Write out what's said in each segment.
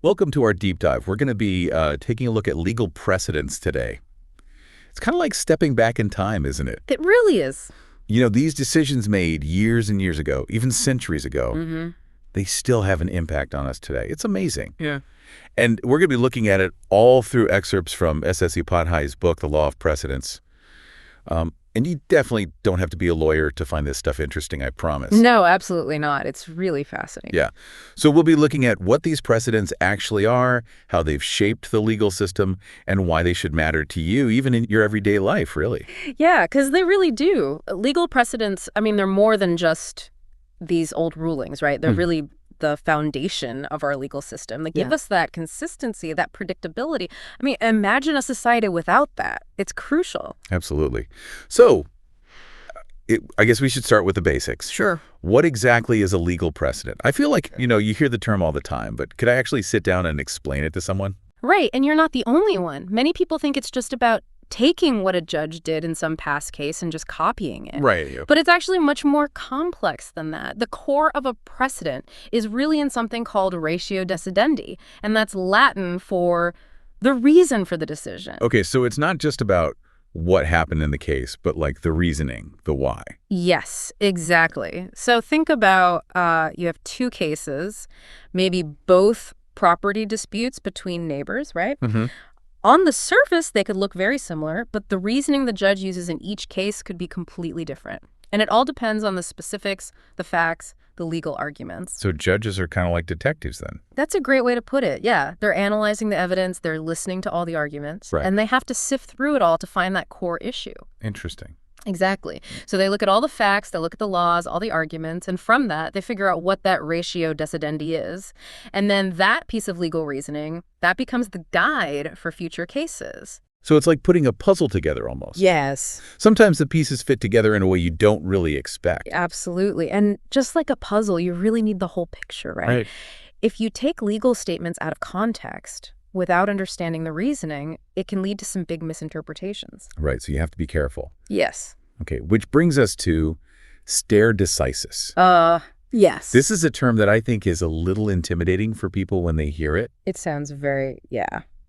Welcome to our deep dive. We're going to be taking a look at legal precedents today. It's kind of like stepping back in time, isn't it? It really is. You know, these decisions made years and years ago, even centuries ago, they still have an impact on us today. It's amazing. Yeah. And we're going to be looking at it all through excerpts from S.S.E. Upadhyay's book, The Law of Precedents. And you definitely don't have to be a lawyer to find this stuff interesting, I promise. No, absolutely not. It's really fascinating. Yeah. So we'll be looking at what these precedents actually are, how they've shaped the legal system, and why they should matter to you, even in your everyday life, really. Yeah, because they really do. Legal precedents, I mean, they're more than just these old rulings, right? They're really the foundation of our legal system. They give us that consistency, that predictability. I mean, imagine a society without that. It's crucial. Absolutely. So I guess we should start with the basics. Sure. What exactly is a legal precedent? I feel like, you hear the term all the time, but could I actually sit down and explain it to someone? Right, and you're not the only one. Many people think it's just about taking what a judge did in some past case and just copying it. Right. But it's actually much more complex than that. The core of a precedent is really in something called ratio decidendi, and that's Latin for the reason for the decision. Okay, so it's not just about what happened in the case, but like the reasoning, the why. Yes, exactly. So think about you have two cases, maybe both property disputes between neighbors, right? On the surface, they could look very similar, but the reasoning the judge uses in each case could be completely different. And it all depends on the specifics, the facts, the legal arguments. So judges are kind of like detectives then? That's a great way to put it, yeah. They're analyzing the evidence, they're listening to all the arguments, Right. and they have to sift through it all to find that core issue. Interesting. Exactly. So they look at all the facts, they look at the laws, all the arguments, and from that, they figure out what that ratio decidendi is. And then that piece of legal reasoning, that becomes the guide for future cases. So it's like putting a puzzle together almost. Yes. Sometimes the pieces fit together in a way you don't really expect. Absolutely. And just like a puzzle, you really need the whole picture, right? If you take legal statements out of context without understanding the reasoning, it can lead to some big misinterpretations. Right, so you have to be careful. Yes. Okay, which brings us to stare decisis. Yes. This is a term that I think is a little intimidating for people when they hear it, It sounds very,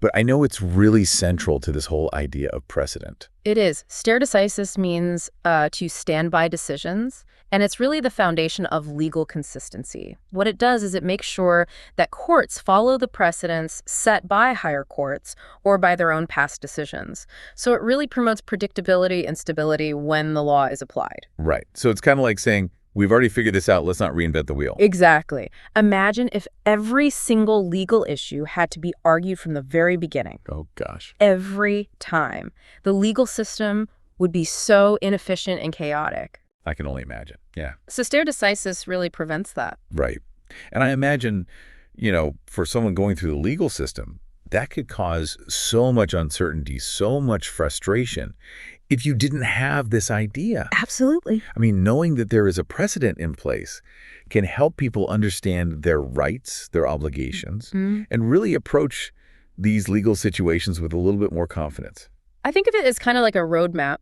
but I know it's really central to this whole idea of precedent. It is. Stare decisis means to stand by decisions, and it's really the foundation of legal consistency. What it does is it makes sure that courts follow the precedents set by higher courts or by their own past decisions. So it really promotes predictability and stability when the law is applied. Right, so it's kind of like saying, we've already figured this out, let's not reinvent the wheel. Exactly. Imagine if every single legal issue had to be argued from the very beginning. Oh, gosh. Every time. The legal system would be so inefficient and chaotic. I can only imagine, yeah. So stare decisis really prevents that. Right. And I imagine, for someone going through the legal system, that could cause so much uncertainty, so much frustration if you didn't have this idea. Absolutely. I mean, knowing that there is a precedent in place can help people understand their rights, their obligations, and really approach these legal situations with a little bit more confidence. I think of it as kind of like a roadmap.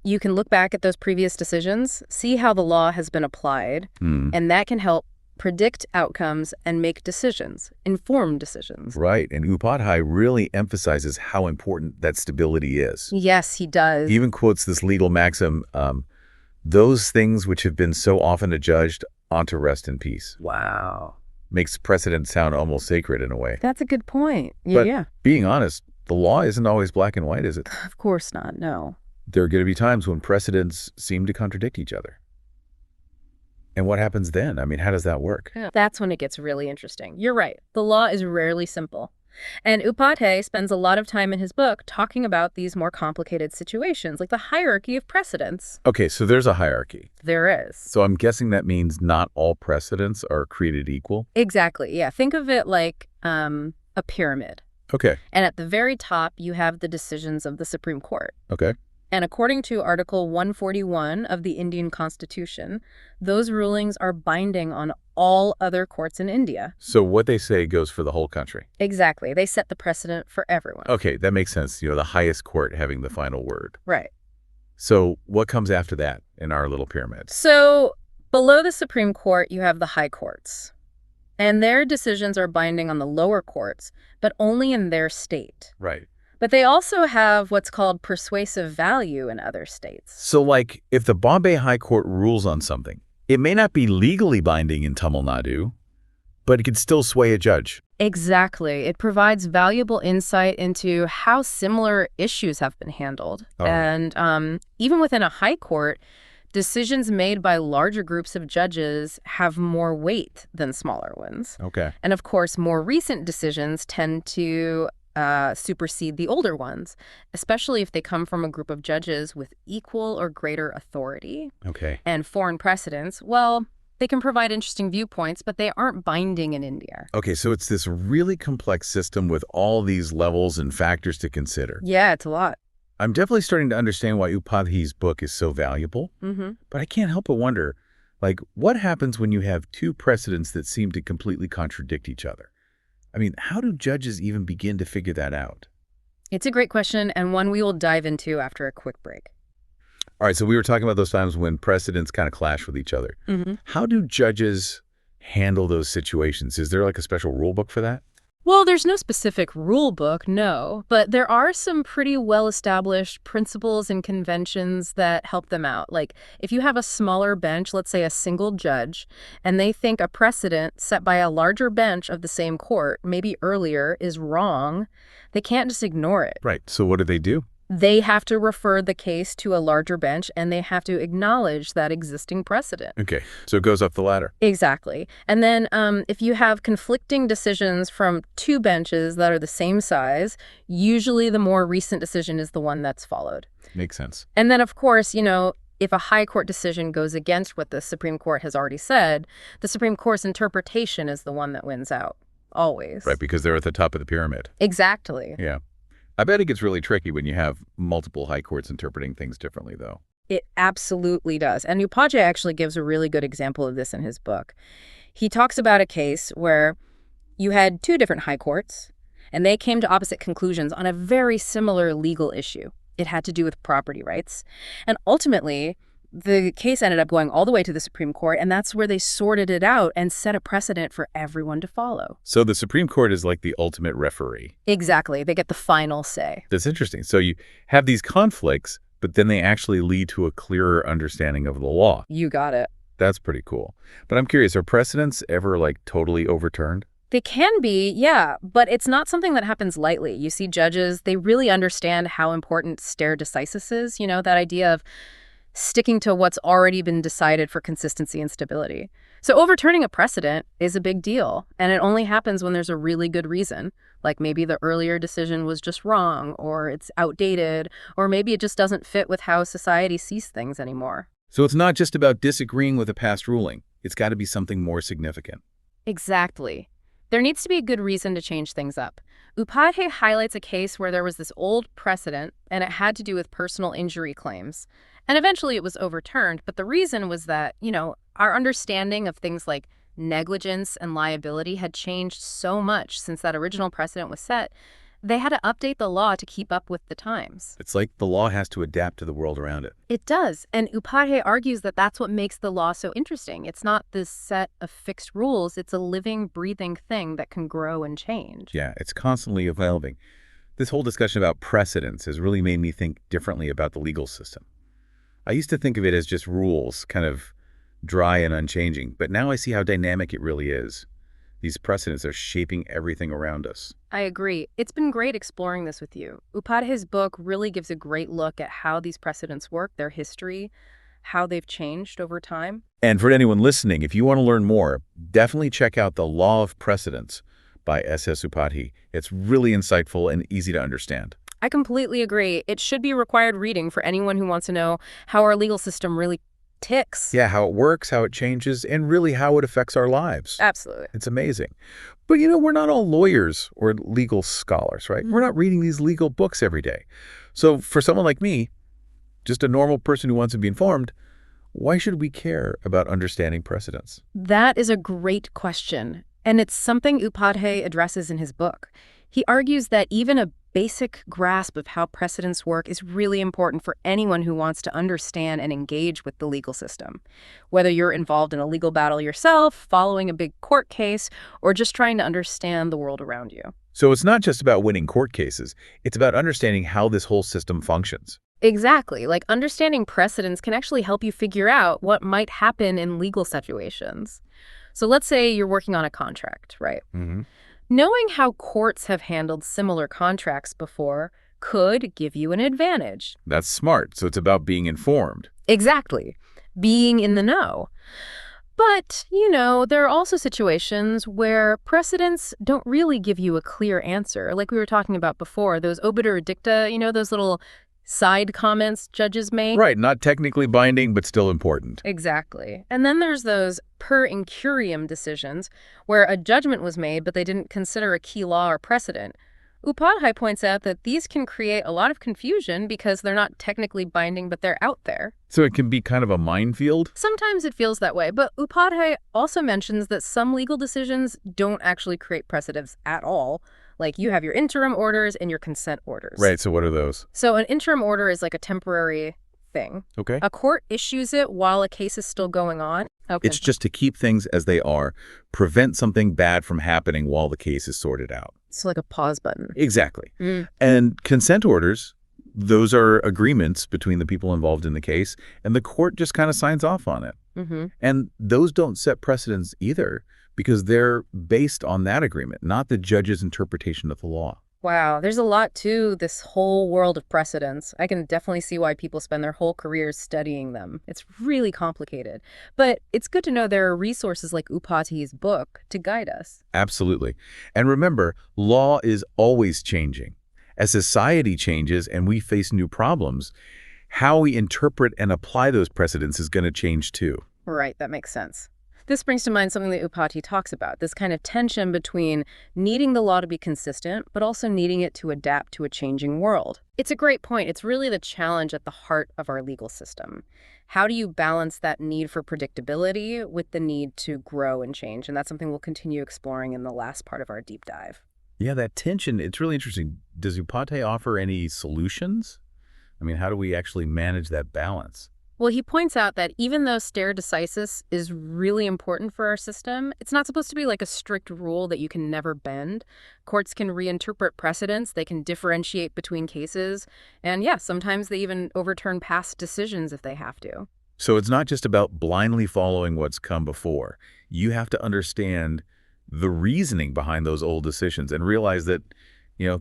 You can look back at those previous decisions, see how the law has been applied, and that can help predict outcomes and make decisions, informed decisions. Right. And Upadhyay really emphasizes how important that stability is. Yes, he does. He even quotes this legal maxim, those things which have been so often adjudged ought to rest in peace. Wow. Makes precedent sound almost sacred in a way. That's a good point. But Yeah. being honest, the law isn't always black and white, is it? Of course not, no. There are going to be times when precedents seem to contradict each other. And what happens then? I mean, how does that work? That's when it gets really interesting. You're right. The law is rarely simple. And Upadhyay spends a lot of time in his book talking about these more complicated situations, like the hierarchy of precedents. Okay, so there's a hierarchy. There is. So I'm guessing that means not all precedents are created equal? Exactly, yeah. Think of it like a pyramid. Okay. And at the very top, you have the decisions of the Supreme Court. Okay. And according to Article 141 of the Indian Constitution, those rulings are binding on all other courts in India. So what they say goes for the whole country? Exactly. They set the precedent for everyone. Okay, that makes sense. The highest court having the final word. Right. So what comes after that in our little pyramid? So below the Supreme Court, you have the high courts. And their decisions are binding on the lower courts, but only in their state. Right. But they also have what's called persuasive value in other states. So, like, if the Bombay High Court rules on something, it may not be legally binding in Tamil Nadu, but it could still sway a judge. Exactly. It provides valuable insight into how similar issues have been handled. Oh. And even within a high court, decisions made by larger groups of judges have more weight than smaller ones. Okay. And of course, more recent decisions tend to supersede the older ones, especially if they come from a group of judges with equal or greater authority. Okay. And foreign precedents, well, they can provide interesting viewpoints, but they aren't binding in India. Okay, so it's this really complex system with all these levels and factors to consider. Yeah, it's a lot. I'm definitely starting to understand why Upadhyay's book is so valuable, but I can't help but wonder, like, what happens when you have two precedents that seem to completely contradict each other? I mean, how do judges even begin to figure that out? It's a great question, and one we will dive into after a quick break. All right, so we were talking about those times when precedents kind of clash with each other. How do judges handle those situations? Is there like a special rule book for that? Well, there's no specific rule book, no, but there are some pretty well-established principles and conventions that help them out. Like, if you have a smaller bench, let's say a single judge, and they think a precedent set by a larger bench of the same court, maybe earlier, is wrong, they can't just ignore it. Right, so what do? They have to refer the case to a larger bench, and they have to acknowledge that existing precedent. Okay, so it goes up the ladder. Exactly. And then if you have conflicting decisions from two benches that are the same size, usually the more recent decision is the one that's followed. Makes sense. And then, of course, if a high court decision goes against what the Supreme Court has already said, the Supreme Court's interpretation is the one that wins out, always. Right, because they're at the top of the pyramid. Exactly. Yeah. I bet it gets really tricky when you have multiple high courts interpreting things differently, though. It absolutely does. And Upadhyay actually gives a really good example of this in his book. He talks about a case where you had two different high courts, and they came to opposite conclusions on a very similar legal issue. It had to do with property rights. And ultimately, the case ended up going all the way to the Supreme Court, and that's where they sorted it out and set a precedent for everyone to follow. So the Supreme Court is like the ultimate referee. Exactly. They get the final say. That's interesting. So you have these conflicts, but then they actually lead to a clearer understanding of the law. You got it. That's pretty cool. But I'm curious, are precedents ever like totally overturned? They can be, yeah, but it's not something that happens lightly. You see, judges, they really understand how important stare decisis is, that idea of sticking to what's already been decided for consistency and stability. So overturning a precedent is a big deal, and it only happens when there's a really good reason, like maybe the earlier decision was just wrong, or it's outdated, or maybe it just doesn't fit with how society sees things anymore. So it's not just about disagreeing with a past ruling. It's got to be something more significant. Exactly. There needs to be a good reason to change things up. Upadhyay highlights a case where there was this old precedent, and it had to do with personal injury claims. And eventually it was overturned, but the reason was that, our understanding of things like negligence and liability had changed so much since that original precedent was set, they had to update the law to keep up with the times. It's like the law has to adapt to the world around it. It does, and Upadhyay argues that that's what makes the law so interesting. It's not this set of fixed rules, it's a living, breathing thing that can grow and change. Yeah, it's constantly evolving. This whole discussion about precedents has really made me think differently about the legal system. I used to think of it as just rules, kind of dry and unchanging, but now I see how dynamic it really is. These precedents are shaping everything around us. I agree. It's been great exploring this with you. Upadhyay's book really gives a great look at how these precedents work, their history, how they've changed over time. And for anyone listening, if you want to learn more, definitely check out The Law of Precedents by S.S. Upadhyay. It's really insightful and easy to understand. I completely agree. It should be required reading for anyone who wants to know how our legal system really ticks. Yeah, how it works, how it changes, and really how it affects our lives. Absolutely. It's amazing. But we're not all lawyers or legal scholars, right? We're not reading these legal books every day. So for someone like me, just a normal person who wants to be informed, why should we care about understanding precedents? That is a great question. And it's something Upadhyay addresses in his book. He argues that even a basic grasp of how precedents work is really important for anyone who wants to understand and engage with the legal system. Whether you're involved in a legal battle yourself, following a big court case, or just trying to understand the world around you. So it's not just about winning court cases. It's about understanding how this whole system functions. Exactly. Like, understanding precedents can actually help you figure out what might happen in legal situations. So let's say you're working on a contract, right? Knowing how courts have handled similar contracts before could give you an advantage. That's smart. So it's about being informed. Exactly. Being in the know. But, there are also situations where precedents don't really give you a clear answer. Like we were talking about before, those obiter dicta, those little side comments judges make. Right, not technically binding, but still important. Exactly. And then there's those per incuriam decisions where a judgment was made, but they didn't consider a key law or precedent. Upadhyay points out that these can create a lot of confusion because they're not technically binding, but they're out there. So it can be kind of a minefield? Sometimes it feels that way, but Upadhyay also mentions that some legal decisions don't actually create precedents at all. Like, you have your interim orders and your consent orders. Right, so what are those? So an interim order is like a temporary thing. Okay. A court issues it while a case is still going on. Okay. It's just to keep things as they are, prevent something bad from happening while the case is sorted out. It's like a pause button. Exactly. And consent orders, those are agreements between the people involved in the case, and the court just kind of signs off on it. And those don't set precedents either, because they're based on that agreement, not the judge's interpretation of the law. Wow, there's a lot to this whole world of precedents. I can definitely see why people spend their whole careers studying them. It's really complicated. But it's good to know there are resources like Upadhyay's book to guide us. Absolutely. And remember, law is always changing. As society changes and we face new problems, how we interpret and apply those precedents is going to change too. Right, that makes sense. This brings to mind something that Upadhyay talks about, this kind of tension between needing the law to be consistent, but also needing it to adapt to a changing world. It's a great point. It's really the challenge at the heart of our legal system. How do you balance that need for predictability with the need to grow and change? And that's something we'll continue exploring in the last part of our deep dive. Yeah, that tension, it's really interesting. Does Upadhyay offer any solutions? I mean, how do we actually manage that balance? Well, he points out that even though stare decisis is really important for our system, it's not supposed to be like a strict rule that you can never bend. Courts can reinterpret precedents, they can differentiate between cases, and sometimes they even overturn past decisions if they have to. So it's not just about blindly following what's come before. You have to understand the reasoning behind those old decisions and realize that,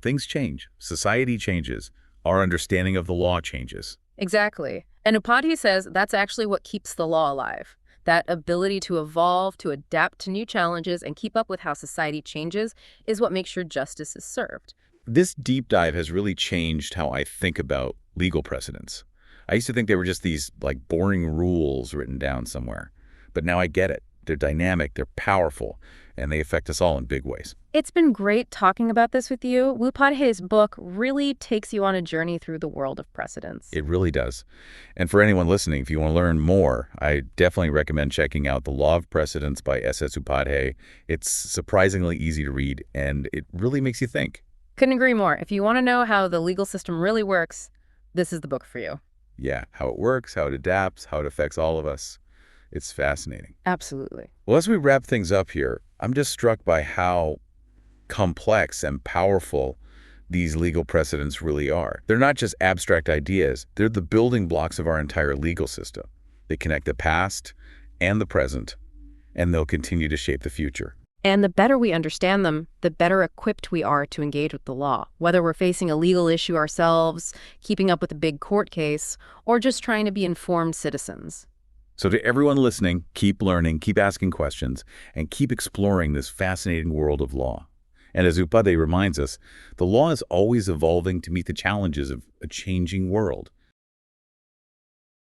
things change. Society changes. Our understanding of the law changes. Exactly. And Upadhyay says that's actually what keeps the law alive. That ability to evolve, to adapt to new challenges, and keep up with how society changes is what makes sure justice is served. This deep dive has really changed how I think about legal precedents. I used to think they were just these, boring rules written down somewhere. But now I get it. They're dynamic, they're powerful, and they affect us all in big ways. It's been great talking about this with you. Upadhyay's book really takes you on a journey through the world of precedents. It really does. And for anyone listening, if you want to learn more, I definitely recommend checking out The Law of Precedents by S.S. Upadhyay. It's surprisingly easy to read, and it really makes you think. Couldn't agree more. If you want to know how the legal system really works, this is the book for you. Yeah, how it works, how it adapts, how it affects all of us. It's fascinating. Absolutely. Well, as we wrap things up here, I'm just struck by how complex and powerful these legal precedents really are. They're not just abstract ideas. They're the building blocks of our entire legal system. They connect the past and the present, and they'll continue to shape the future. And the better we understand them, the better equipped we are to engage with the law, whether we're facing a legal issue ourselves, keeping up with a big court case, or just trying to be informed citizens. So to everyone listening, keep learning, keep asking questions, and keep exploring this fascinating world of law. And as Upadhyay reminds us, the law is always evolving to meet the challenges of a changing world.